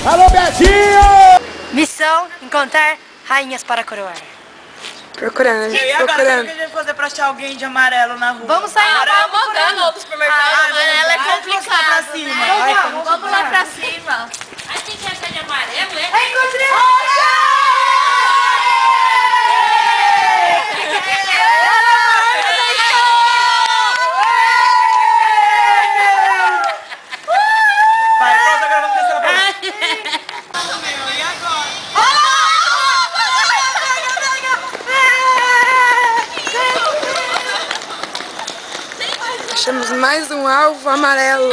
Alô, Betinho! Missão: encontrar rainhas para coroar. Procurando, E agora, procurando. o que a gente vai fazer pra achar alguém de amarelo na rua? Vamos sair na rua procurando. Ou do supermercado, amarelo é complicado, pra cima. né? Vai, Vamos lá pra cima. A gente acha de amarelo, é? Encontrei! Vai, pronto, agora vamos descer na próxima. E agora? Achamos mais um alvo amarelo.